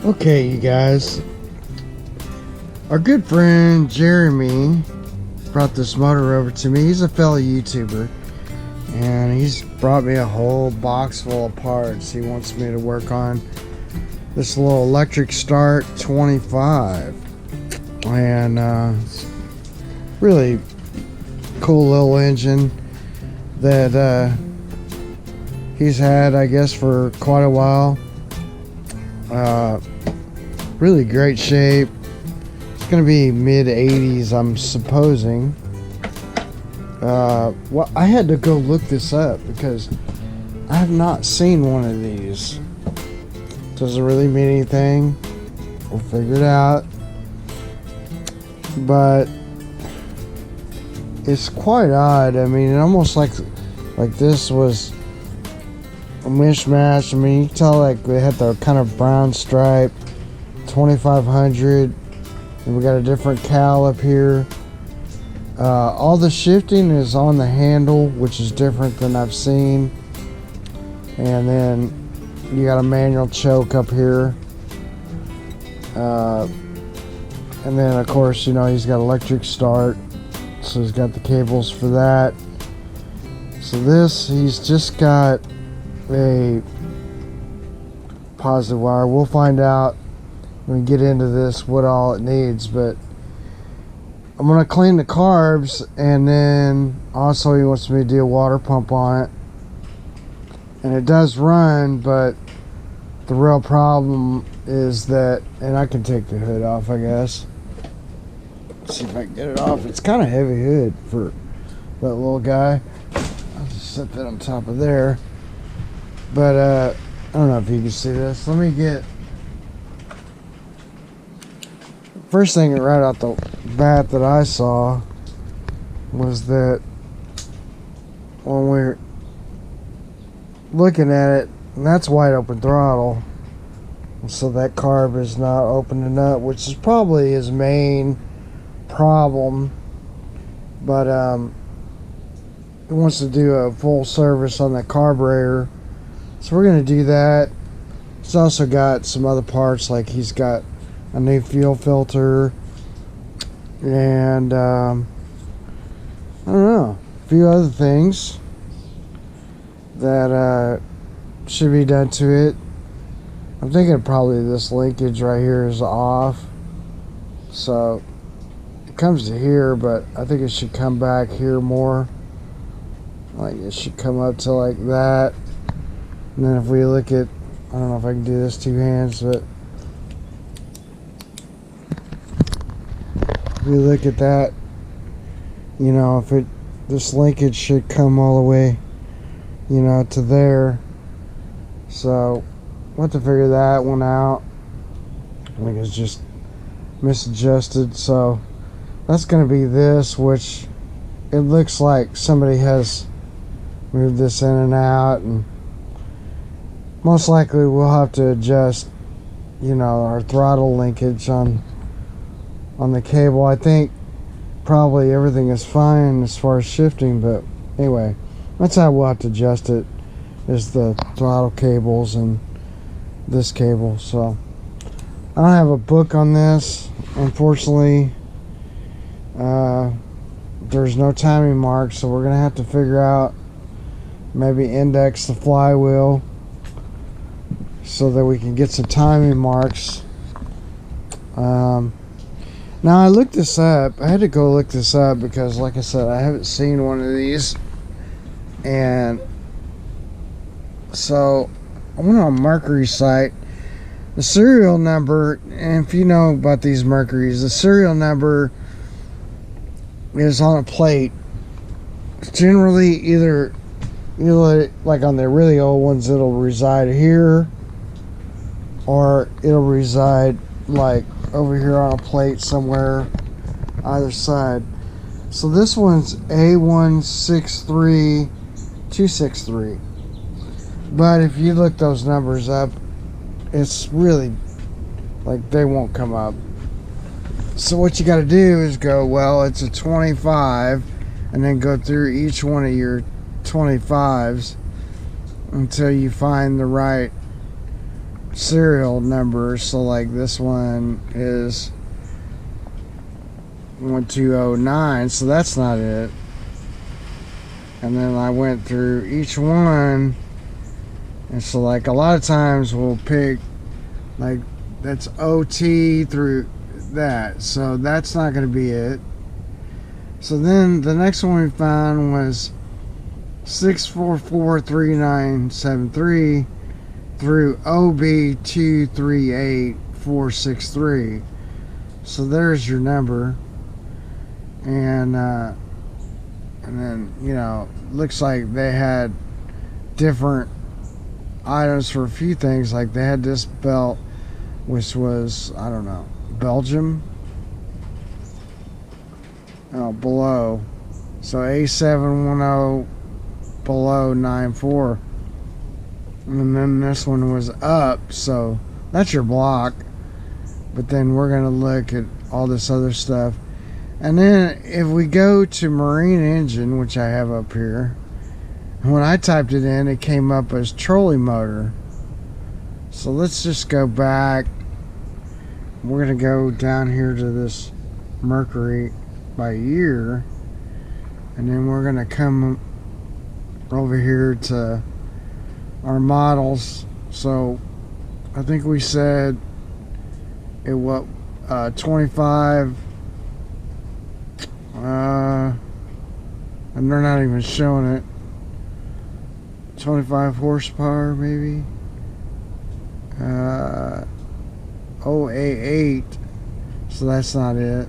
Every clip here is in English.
Okay, you guys. Our good friend Jeremy brought this motor over to me. He's a fellow YouTuber, and he's brought me a whole box full of parts. He wants me to work on this little electric start 25, and it's really cool little engine that he's had, I guess, for quite a while. Really great shape. It's gonna be mid 80s, I'm supposing. Well, I had to go look this up because I have not seen one of these. Doesn't really mean anything. We'll figure it out. But it's quite odd. I mean, it almost like this was a mishmash. I mean, you can tell like they had the kind of brown stripe 2500, and we got a different cal up here. All the shifting is on the handle, which is different than I've seen. And then you got a manual choke up here. And then of course, you know, he's got electric start, so he's got the cables for that. So this, he's just got a positive wire. We'll find out when we get into this what all it needs, but I'm gonna clean the carbs, and then also he wants me to do a water pump on it. And it does run, but the real problem is that, and I can take the hood off, I guess. Let's see if I can get it off. It's kind of heavy hood for that little guy. I'll just set that on top of there. But I don't know if you can see this. Let me get, first thing right out the bat that I saw was that when we're looking at it, and that's wide open throttle, so that carb is not opening up, which is probably his main problem. But he wants to do a full service on that carburetor, so we're going to do that. He's also got some other parts, like he's got a new fuel filter, and I don't know, a few other things that should be done to it. I'm thinking probably this linkage right here is off, so it comes to here, but I think it should come back here more. Like it should come up to like that. And then if we look at, I don't know if I can do this two hands, but if we look at that, you know, if it, this linkage should come all the way, you know, to there. So we'll have to figure that one out. I think it's just misadjusted. So that's going to be this, which it looks like somebody has moved this in and out, and most likely we'll have to adjust, you know, our throttle linkage on the cable. I think probably everything is fine as far as shifting, but anyway, that's how we'll have to adjust it, is the throttle cables and this cable. So I don't have a book on this, unfortunately. There's no timing mark, so we're gonna have to figure out, maybe index the flywheel so that we can get some timing marks. Now I looked this up. I had to go look this up because, like I said, I haven't seen one of these. And so I went on Mercury site. The serial number, and if you know about these Mercuries, the serial number is on a plate. Generally, either like on the really old ones, it'll reside here, or it'll reside like over here on a plate somewhere either side. So this one's A163263, but if you look those numbers up, it's really like they won't come up. So what you got to do is go, well, it's a 25, and then go through each one of your 25s until you find the right serial numbers. So like this one is 1209, so that's not it. And then I went through each one, and so like a lot of times we'll pick like that's OT through that, so that's not going to be it. So then the next one we found was 6443973 through OB238463. So there's your number. And then, you know, looks like they had different items for a few things. Like they had this belt, which was, I don't know, Belgium. Oh, below. So A710 below 94. And then this one was up, so that's your block. But then we're going to look at all this other stuff. And then if we go to marine engine, which I have up here, when I typed it in, it came up as trolley motor. So let's just go back. We're going to go down here to this Mercury by year. And then we're going to come over here to our models. So I think we said it what 25. And they're not even showing it. 25 horsepower maybe. 088. So that's not it.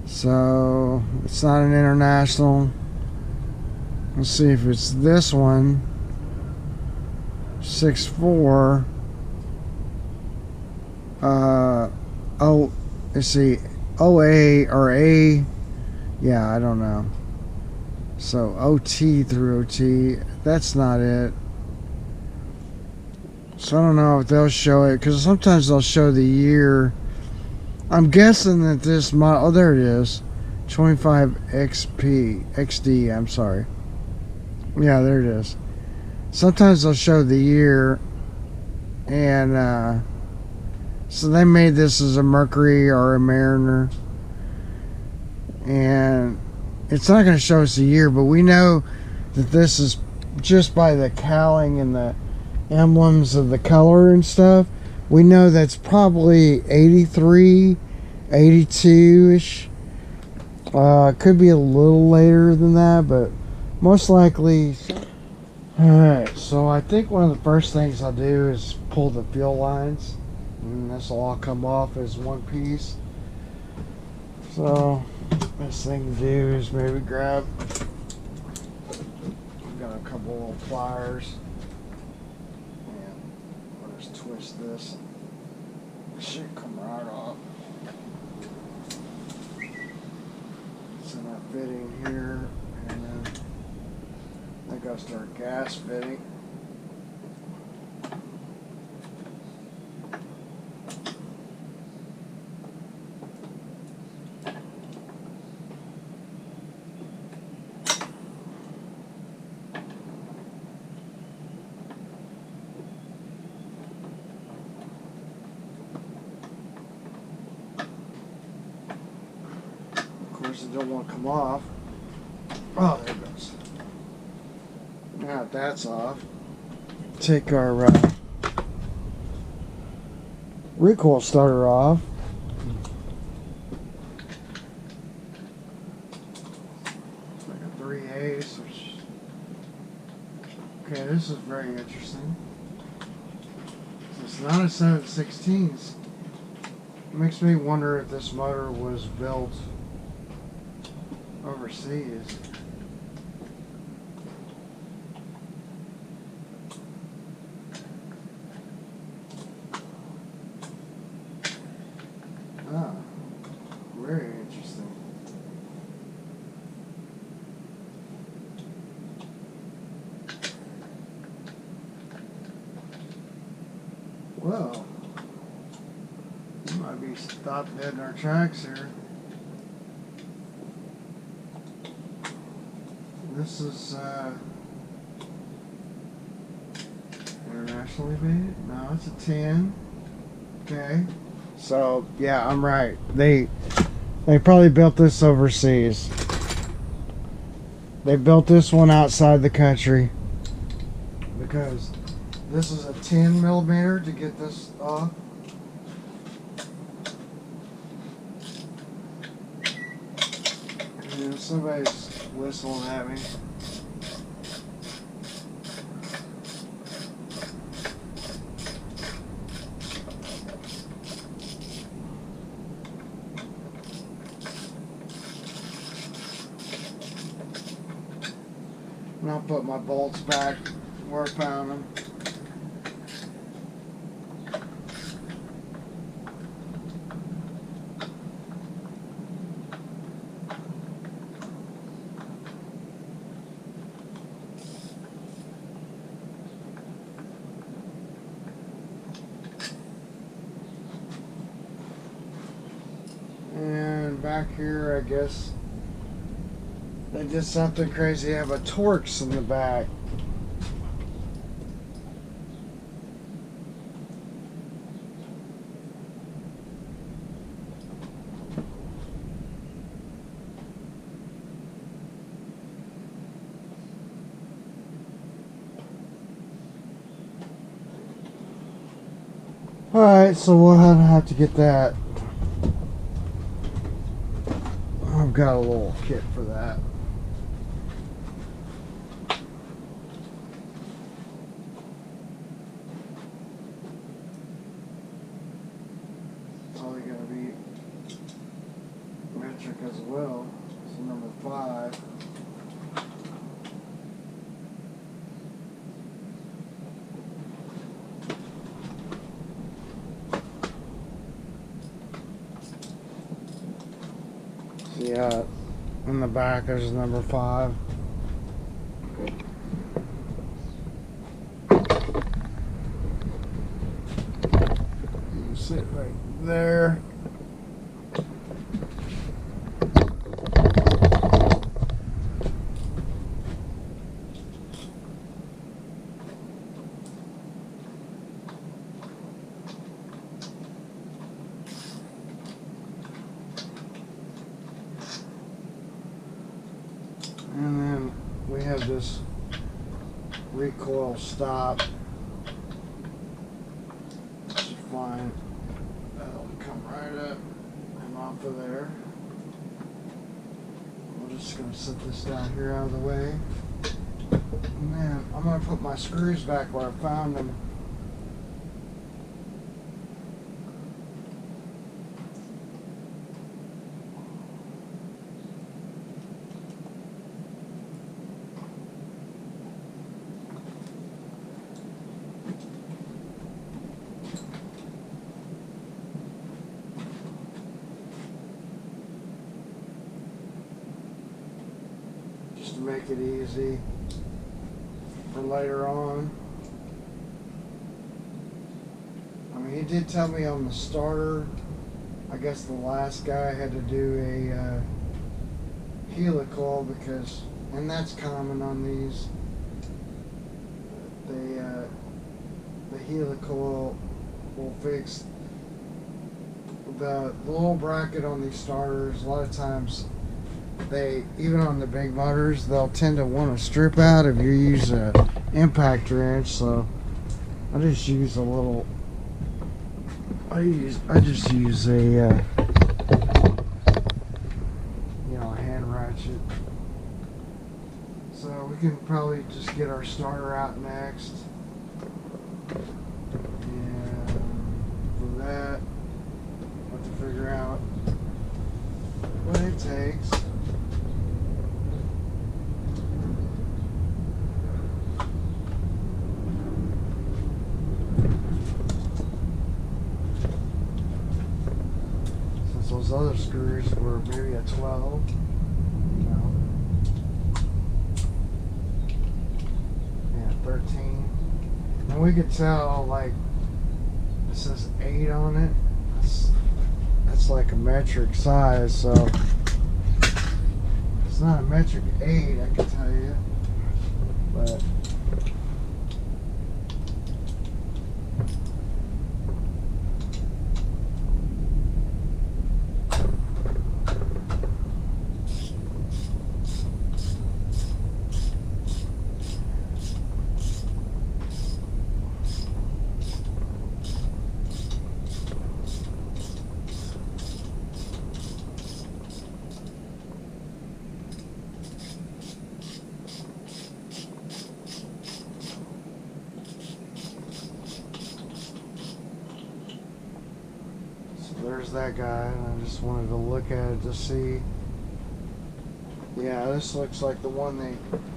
So it's not an international. Let's see if it's this one. 64. Let's see. OA or A. Yeah, I don't know. So OT through OT. That's not it. So I don't know if they'll show it, because sometimes they'll show the year. I'm guessing that this model, oh, there it is. 25XD, I'm sorry. Yeah, there it is. Sometimes they'll show the year, and so they made this as a Mercury or a Mariner, and it's not going to show us the year, but we know that this is just by the cowling and the emblems of the color and stuff. We know that's probably 83, 82-ish. Could be a little later than that, but most likely. Alright, so I think one of the first things I'll do is pull the fuel lines, and this will all come off as one piece. So best thing to do is maybe grab, I've got a couple little pliers, and I'll just twist this. It should come right off. It's in our fitting here, and then that goes to our gas fitting. Of course, it don't want to come off. Oh, there it goes. Now that's off. Take our recoil starter off. It's like a 3/8. Okay, this is very interesting. It's not a 7/16. It makes me wonder if this motor was built overseas. Ah, very interesting. Well, we might be stopped dead in our tracks here. This is international Internationally made? No, it's a 10. Okay. So, yeah, I'm right. They probably built this overseas. They built this one outside the country because this is a 10 millimeter to get this off. And somebody's whistling at me. And I'll put my bolts back where I found them. And back here, I guess they did something crazy. They have a Torx in the back. Alright, so we'll have to get that. I've got a little kit for that. It's only going to be metric as well. So number 5. Yeah, in the back there's number 5. You sit right there. And then we have this recoil stop. Which is fine. That'll come right up and off of there. We're just going to set this down here out of the way. And then I'm going to put my screws back where I found them. To make it easy for later on. I mean, he did tell me on the starter, I guess the last guy had to do a helical because, and that's common on these, the helical will fix the little bracket on these starters. A lot of times they, even on the big motors, they'll tend to want to strip out if you use a impact wrench. So I just use a little. I just use a you know, a hand ratchet. So we can probably just get our starter out next. And for that, we'll have to figure out what it takes. Those other screws were maybe a 12, you know, yeah, 13, and we could tell, like, it says 8 on it. That's like a metric size, so it's not a metric 8, I can tell you, but there's that guy, and I just wanted to look at it to see. Yeah, this looks like the one they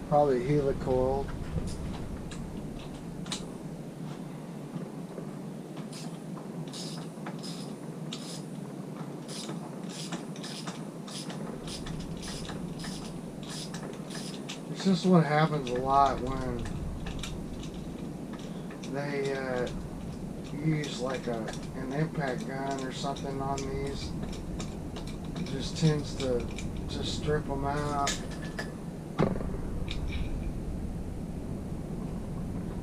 probably helicoiled. It's just what happens a lot when they use like an impact gun or something on these. It just tends to just strip them out.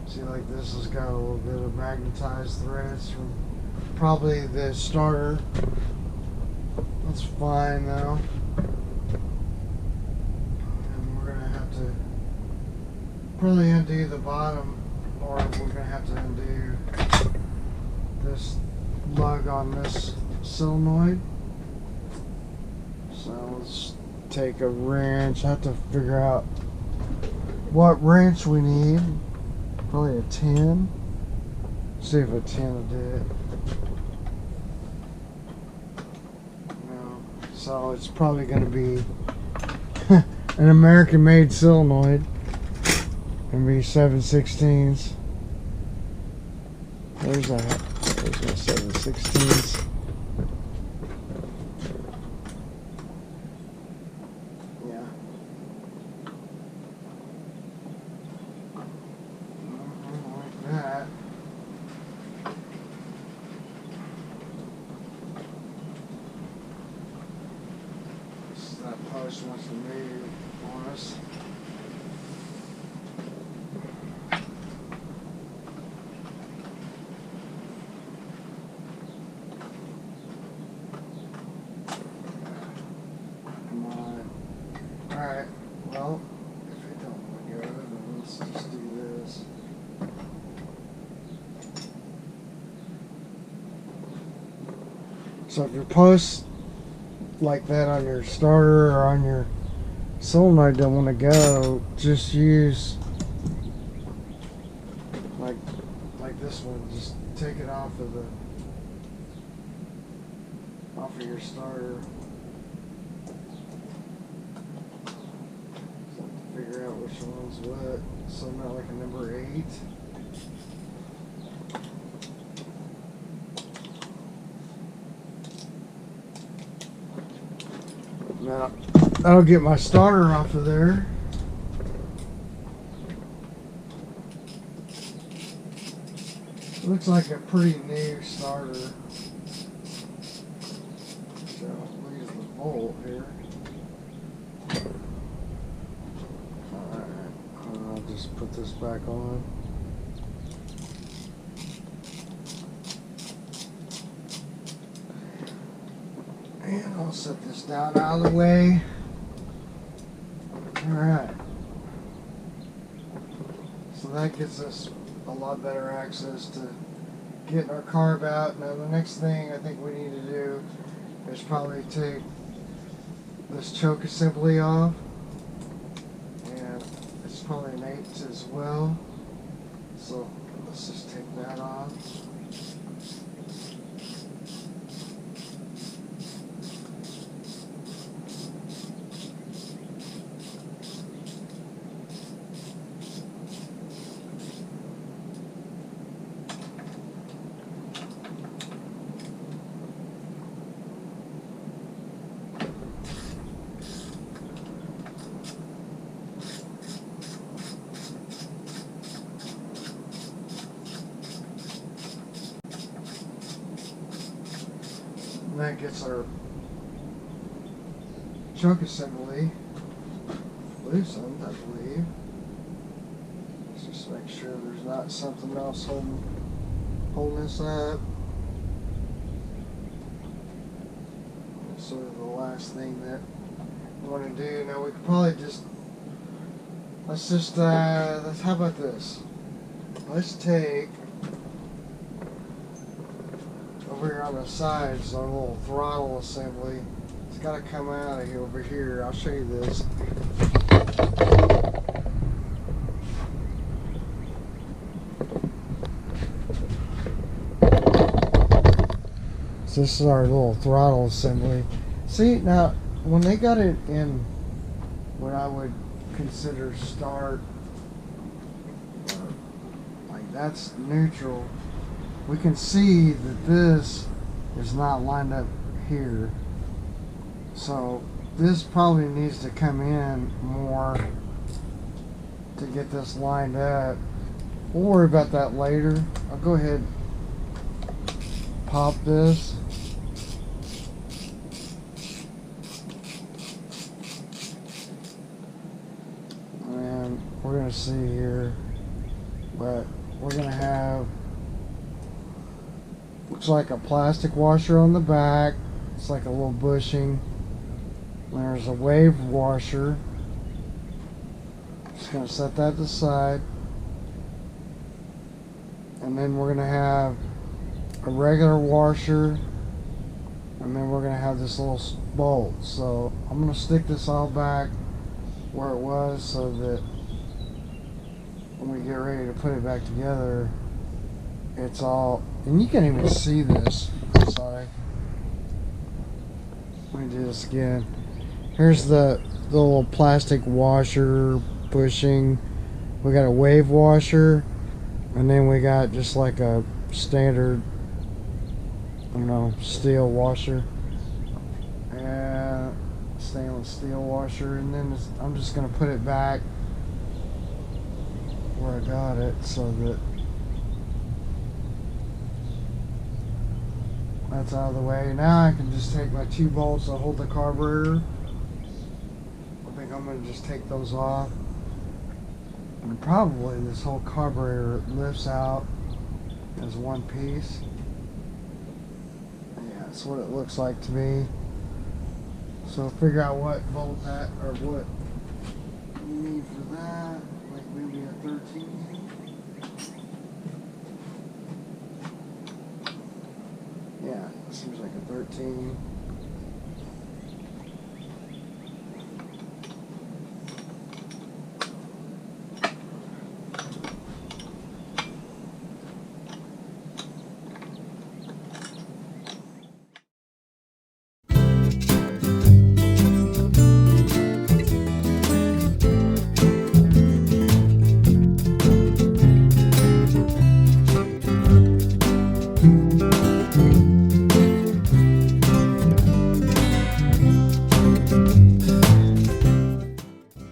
See, like this has got a little bit of magnetized threads from probably the starter. That's fine though. And we're gonna have to probably undo the bottom, or we're gonna have to undo this lug on this solenoid. So let's take a wrench. I have to figure out what wrench we need. Probably a 10. See if a 10 will do it. No. So it's probably going to be an American-made solenoid. Going to be 7/16. There's my 7/16. Post wants to move on us. Come on. Alright, well, if it don't want to go, then let's just do this. So if your post like that on your starter or on your solenoid don't want to go, just use like this one. Just take it off of your starter. So I have to figure out which one's what. So not like a number 8. Now, that'll get my starter off of there. Looks like a pretty new starter. So I'll use the bolt here. Alright, I'll just put this back on. And I'll set this down out of the way. Alright. So that gives us a lot better access to getting our carb out. Now the next thing I think we need to do is probably take this choke assembly off. And it's probably an 8 as well. So let's just take that off. And that gets our choke assembly loosened, I believe. Let's just make sure there's not something else holding this up. That's sort of the last thing that we want to do. Now we could probably just, how about this? Let's take over here on the sides, our little throttle assembly. It's got to come out of here over here. I'll show you this. So this is our little throttle assembly. See, now, when they got it in what I would consider start, like that's neutral, we can see that this is not lined up here. So this probably needs to come in more to get this lined up. We'll worry about that later. I'll go ahead and pop this. And we're going to see here, but we're going to have, looks like a plastic washer on the back. It's like a little bushing. There's a wave washer. Just going to set that to the side. And then we're going to have a regular washer. And then we're going to have this little bolt. So I'm going to stick this all back where it was so that when we get ready to put it back together, it's all, and you can't even see this. I'm sorry. Let me do this again. Here's the little plastic washer bushing. We got a wave washer, and then we got just like a standard, I don't know, steel washer, and stainless steel washer. And then I'm just gonna put it back where I got it so that that's out of the way. Now I can just take my 2 bolts that hold the carburetor. I think I'm going to just take those off. And probably this whole carburetor lifts out as one piece. Yeah, that's what it looks like to me. So figure out what bolt that, or what you need for that. Like maybe a 13. Yeah, seems like a 13.